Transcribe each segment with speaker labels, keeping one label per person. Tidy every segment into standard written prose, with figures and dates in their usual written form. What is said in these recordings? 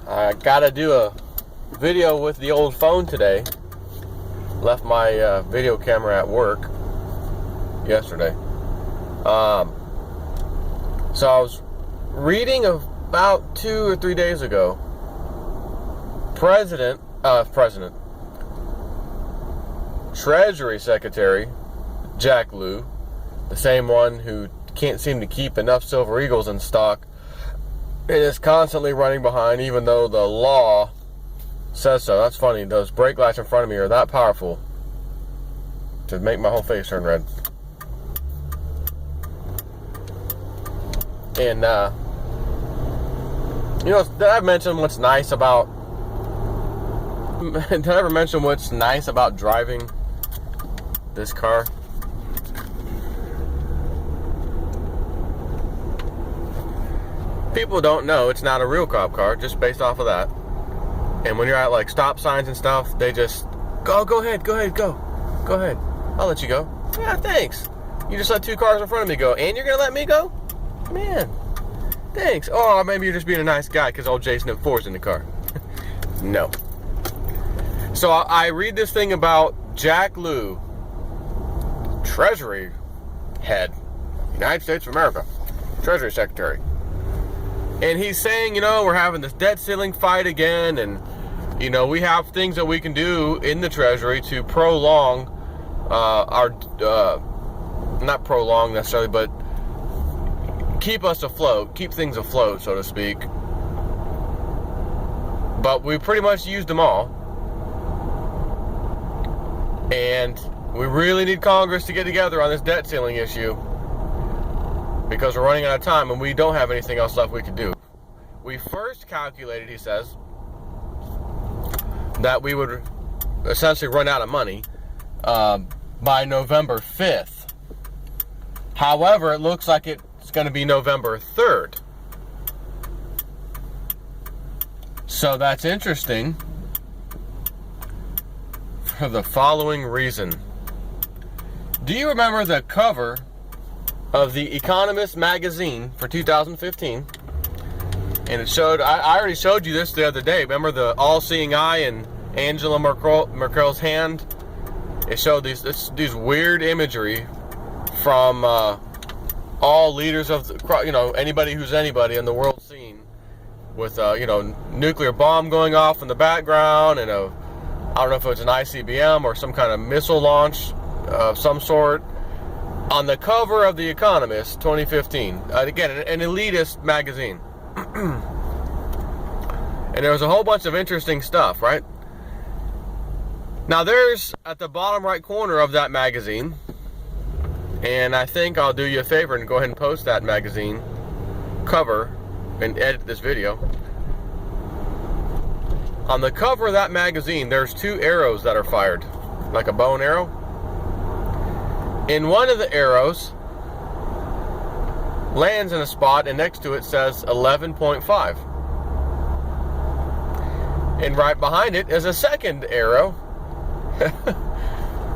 Speaker 1: I gotta do a video with the old phone today. Left my video camera at work yesterday. So I was reading about 2 or 3 days ago. Treasury Secretary Jack Lew, the same one who can't seem to keep enough Silver Eagles in stock and is constantly running behind, even though the law says so. That's funny. Those brake lights in front of me are that powerful to make my whole face turn red. And did I mention what's nice about? Did I ever mention what's nice about driving this car? People don't know it's not a real cop car, just based off of that. And when you're at like stop signs and stuff, they just go ahead, go ahead. I'll let you go. Yeah, thanks. You just let 2 cars in front of me go, and you're gonna let me go? Man, thanks. Oh, maybe you're just being a nice guy because old Jason at 4's in the car. No. So I read this thing about Jack Lew, Treasury head, United States of America, Treasury Secretary. And he's saying, we're having this debt ceiling fight again, and, we have things that we can do in the Treasury to prolong not prolong necessarily, but keep us afloat, keep things afloat, so to speak. But we pretty much used them all. And we really need Congress to get together on this debt ceiling issue, because we're running out of time and we don't have anything else left we could do. We first calculated, he says, that we would essentially run out of money by November 5th. However, it looks like it's going to be November 3rd. So that's interesting for the following reason. Do you remember the cover of the Economist magazine for 2015? And it showed, I already showed you this the other day. Remember the all-seeing eye in Angela Merkel's hand? It showed these weird imagery from all leaders of anybody who's anybody in the world scene, with nuclear bomb going off in the background, and I don't know if it was an ICBM or some kind of missile launch of some sort, on the cover of the Economist 2015. Again, an elitist magazine. And there was a whole bunch of interesting stuff, right? Now there's, at the bottom right corner of that magazine, and I think I'll do you a favor and go ahead and post that magazine cover and edit this video. On the cover of that magazine, there's 2 arrows that are fired, like a bow and arrow. And one of the arrows lands in a spot, and next to it says 11.5. And right behind it is a second arrow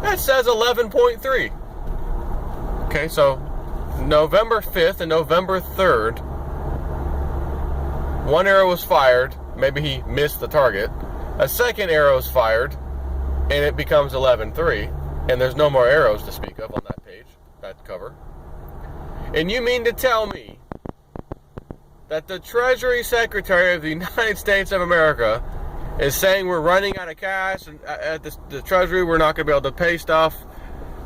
Speaker 1: that says 11.3. Okay, so November 5th and November 3rd, one arrow was fired. Maybe he missed the target. A second arrow is fired, and it becomes 11.3. And there's no more arrows to speak of on that page, that cover. And you mean to tell me that the Treasury Secretary of the United States of America is saying we're running out of cash, and at the Treasury we're not going to be able to pay stuff?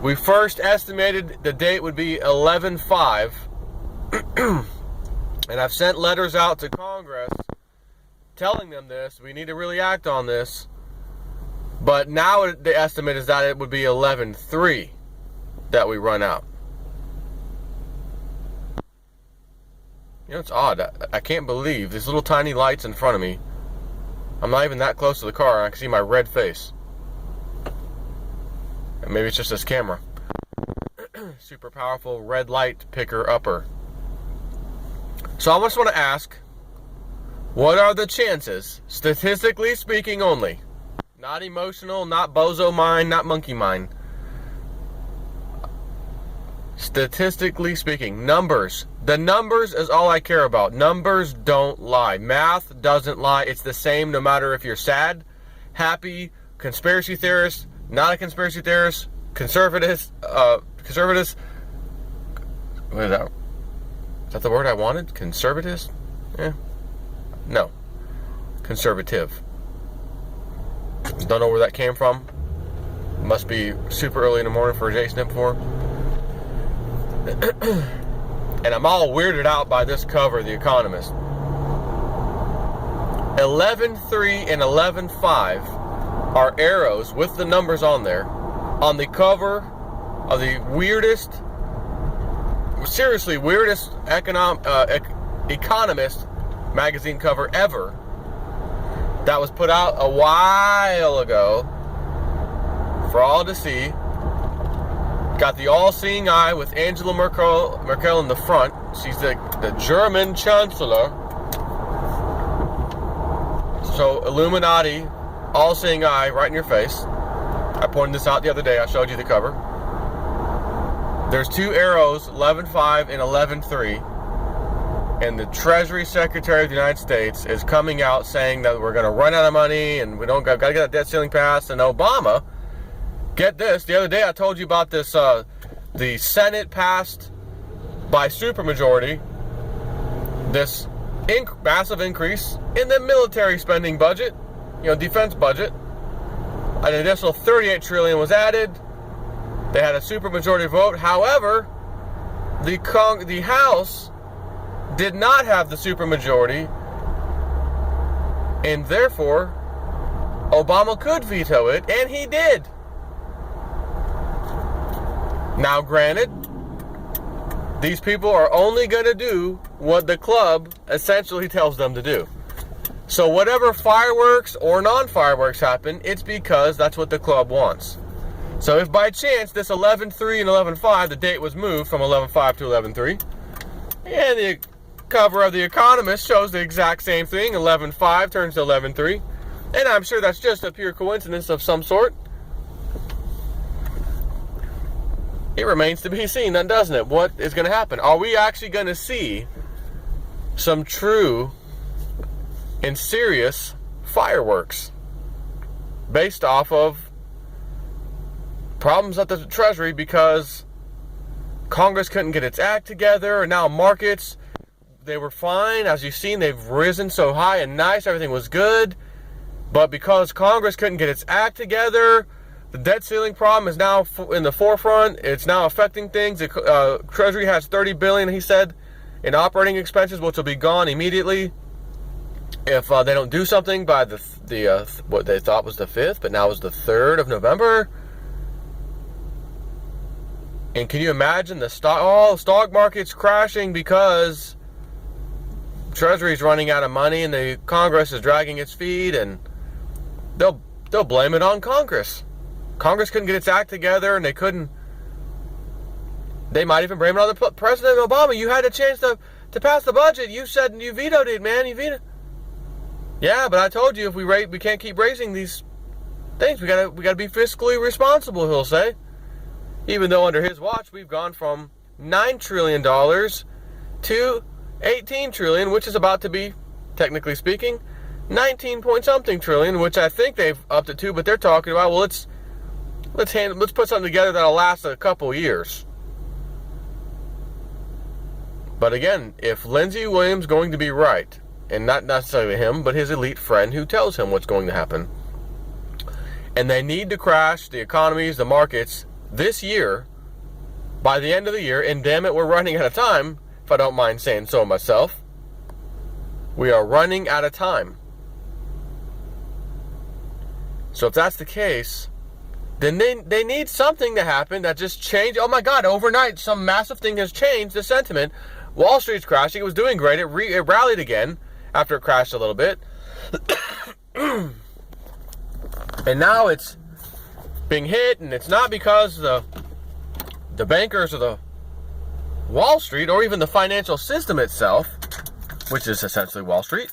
Speaker 1: We first estimated the date would be 11/5, and I've sent letters out to Congress telling them this. We need to really act on this. But now the estimate is that it would be 11/3 that we run out. It's odd. I can't believe these little tiny lights in front of me. I'm not even that close to the car, and I can see my red face. And maybe it's just this camera. Super powerful red light picker upper. So I just want to ask, what are the chances, statistically speaking only, not emotional, not bozo mind, not monkey mind, Statistically speaking, numbers. The numbers is all I care about. Numbers don't lie. Math doesn't lie. It's the same no matter if you're sad, happy, conspiracy theorist, not a conspiracy theorist, conservatives. What is that? Is that the word I wanted? Conservatives? Yeah. No. Conservative. Don't know where that came from. Must be super early in the morning for Jason Impfor. And I'm all weirded out by this cover of The Economist. 11.3 and 11.5 are arrows with the numbers on there on the cover of the weirdest, seriously weirdest Economist magazine cover ever that was put out a while ago for all to see. Got the all-seeing eye with Angela Merkel in the front. She's the German Chancellor. So Illuminati, all-seeing eye right in your face. I pointed this out the other day. I showed you the cover. There's two arrows, 11.5 and 11.3. And the Treasury Secretary of the United States is coming out saying that we're going to run out of money and we don't got to get that debt ceiling passed. And Obama, get this, the other day I told you about this, the Senate passed by supermajority this massive increase in the military spending budget, defense budget. An additional $38 trillion was added. They had a supermajority vote. However, the House did not have the supermajority, and therefore Obama could veto it, and he did. Now, granted, these people are only going to do what the club essentially tells them to do. So whatever fireworks or non-fireworks happen, it's because that's what the club wants. So if by chance this 11.3 and 11.5, the date was moved from 11.5 to 11.3, and the cover of The Economist shows the exact same thing, 11.5 turns to 11.3, and I'm sure that's just a pure coincidence of some sort. It remains to be seen, then, doesn't it? What is going to happen? Are we actually going to see some true and serious fireworks based off of problems at the Treasury because Congress couldn't get its act together, and now markets, they were fine. As you've seen, they've risen so high and nice, everything was good. But because Congress couldn't get its act together, the debt ceiling problem is now in the forefront. It's now affecting things. The Treasury has $30 billion, he said, in operating expenses, which will be gone immediately if they don't do something by the what they thought was the 5th, but now is the 3rd of November. And can you imagine the stock market's crashing because Treasury's running out of money and the Congress is dragging its feet, and they'll blame it on Congress. Congress couldn't get its act together, and they might even blame it on the President Obama. You had a chance to pass the budget. You said you vetoed it, man. You vetoed. Yeah, but I told you if we can't keep raising these things. We gotta be fiscally responsible, he'll say. Even though under his watch we've gone from $9 trillion to $18 trillion, which is about to be, technically speaking, 19 point something trillion, which I think they've upped it to, but they're talking about, well, let's put something together that'll last a couple years. But again, if Lindsey Williams is going to be right, and not necessarily him, but his elite friend who tells him what's going to happen, and they need to crash the economies, the markets, this year, by the end of the year, and damn it, we're running out of time, if I don't mind saying so myself. We are running out of time. So if that's the case, then they need something to happen that just changed. Oh my God, overnight, some massive thing has changed the sentiment. Wall Street's crashing. It was doing great. It rallied again after it crashed a little bit. And now it's being hit, and it's not because the bankers or the Wall Street or even the financial system itself, which is essentially Wall Street.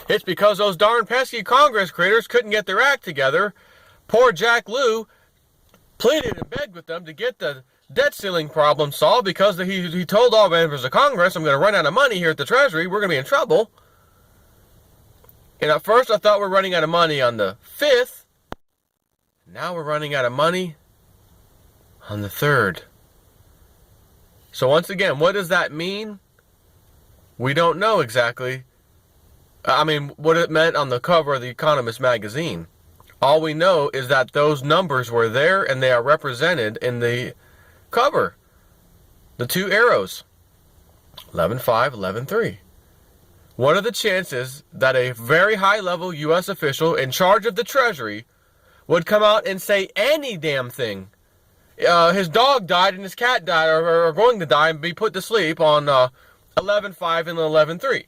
Speaker 1: It's because those darn pesky Congress critters couldn't get their act together. Poor Jack Lew pleaded and begged with them to get the debt ceiling problem solved because he told all members of Congress, I'm going to run out of money here at the Treasury. We're going to be in trouble. And at first I thought we're running out of money on the 5th. Now we're running out of money on the 3rd. So once again, what does that mean? We don't know exactly. I mean, what it meant on the cover of the Economist magazine. All we know is that those numbers were there and they are represented in the cover. The two arrows. 11.5, 11.3. What are the chances that a very high-level U.S. official in charge of the Treasury would come out and say any damn thing? His dog died and his cat died, or are going to die and be put to sleep on 11.5 and 11.3.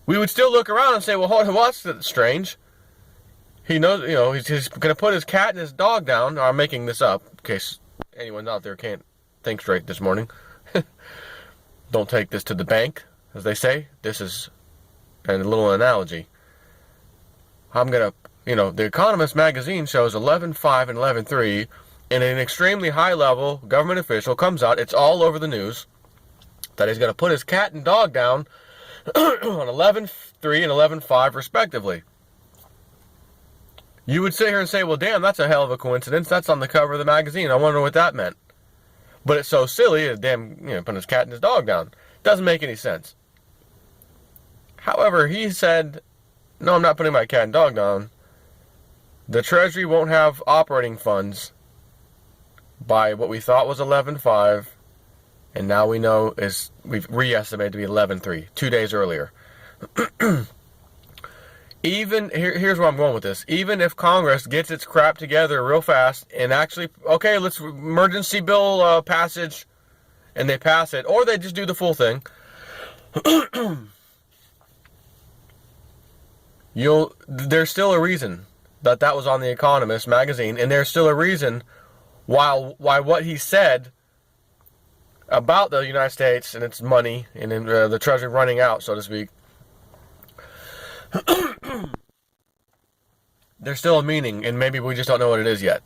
Speaker 1: We would still look around and say, well, hold on, what's strange? He knows, he's going to put his cat and his dog down. I'm making this up in case anyone out there can't think straight this morning. Don't take this to the bank, as they say. This is a little analogy. I'm going to, the Economist magazine shows 11.5 and 11.3, and an extremely high-level government official comes out, it's all over the news, that he's going to put his cat and dog down on 11.3 and 11.5 respectively. You would sit here and say, well, damn, that's a hell of a coincidence. That's on the cover of the magazine. I wonder what that meant. But it's so silly, putting his cat and his dog down. Doesn't make any sense. However, he said, no, I'm not putting my cat and dog down. The Treasury won't have operating funds by what we thought was 11.5, and now we know we've re-estimated to be 11.3, 2 days earlier. Here's where I'm going with this. Even if Congress gets its crap together real fast and actually, okay, let's emergency bill passage, and they pass it, or they just do the full thing, there's still a reason that was on the Economist magazine, and there's still a reason why what he said about the United States and its money and the Treasury running out, so to speak, there's still a meaning, and maybe we just don't know what it is yet.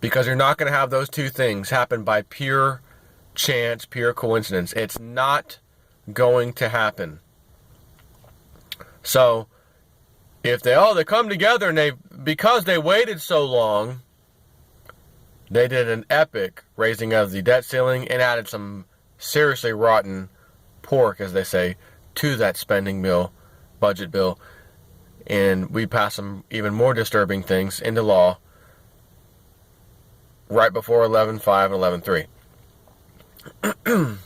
Speaker 1: Because you're not going to have those two things happen by pure chance, pure coincidence. It's not going to happen. So, if they come together and because they waited so long, they did an epic raising of the debt ceiling and added some seriously rotten pork, as they say, to that spending bill, budget bill. And we passed some even more disturbing things into law right before 11.5 and 11.3.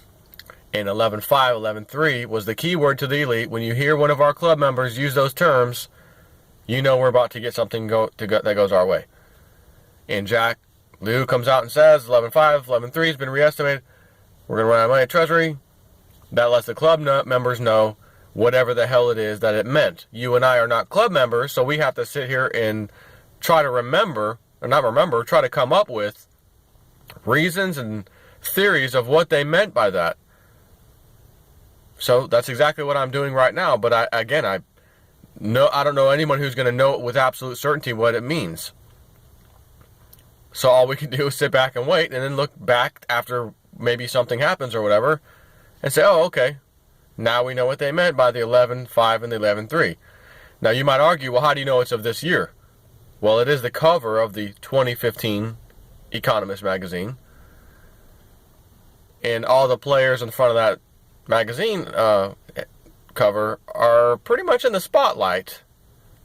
Speaker 1: And 11.5, 11.3 was the key word to the elite. When you hear one of our club members use those terms, you know we're about to get something that goes our way. And Jack Lew comes out and says 11.5, 11.3 has been re-estimated. We're going to run out of money at Treasury. That lets the club members know whatever the hell it is that it meant. You and I are not club members, so we have to sit here and try to try to come up with reasons and theories of what they meant by that. So that's exactly what I'm doing right now, but I don't know anyone who's going to know with absolute certainty what it means. So all we can do is sit back and wait, and then look back after maybe something happens or whatever, and say, oh, okay, now we know what they meant by the 11.5 and the 11.3. Now you might argue, well, how do you know it's of this year? Well, it is the cover of the 2015 Economist magazine, and all the players in front of that magazine cover are pretty much in the spotlight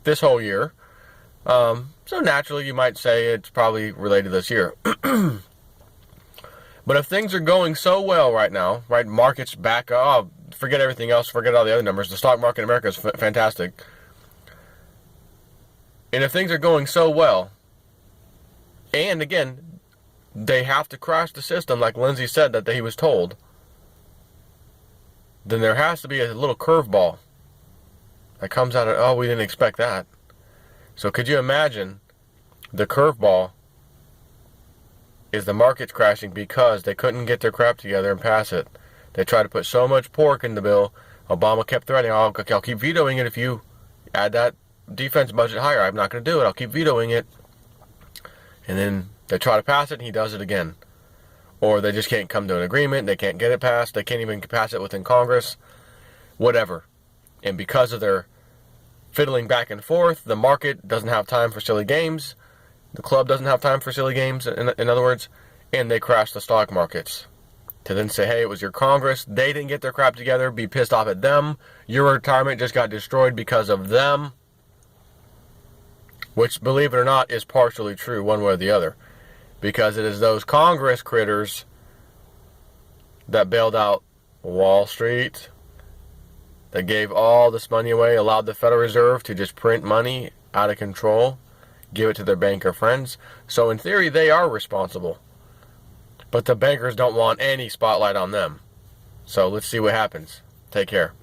Speaker 1: this whole year. So naturally you might say it's probably related to this year. But if things are going so well right now, right, markets back up, forget everything else, forget all the other numbers, the stock market in America is fantastic. And if things are going so well, and again, they have to crash the system like Lindsay said that he was told, then there has to be a little curveball that comes out of, oh, we didn't expect that. So could you imagine the curveball is the markets crashing because they couldn't get their crap together and pass it. They tried to put so much pork in the bill. Obama kept threatening, I'll keep vetoing it if you add that defense budget higher. I'm not going to do it. I'll keep vetoing it. And then they try to pass it and he does it again. or they just can't come to an agreement. They can't get it passed. They can't even pass it within Congress, whatever. And because of their fiddling back and forth, the market doesn't have time for silly games. The club doesn't have time for silly games, in other words, and they crash the stock markets. To then say, hey, it was your Congress, they didn't get their crap together, be pissed off at them, your retirement just got destroyed because of them, which, believe it or not, is partially true one way or the other, because it is those Congress critters that bailed out Wall Street, that gave all this money away, allowed the Federal Reserve to just print money out of control, give it to their banker friends. So in theory, they are responsible. But the bankers don't want any spotlight on them. So let's see what happens. Take care.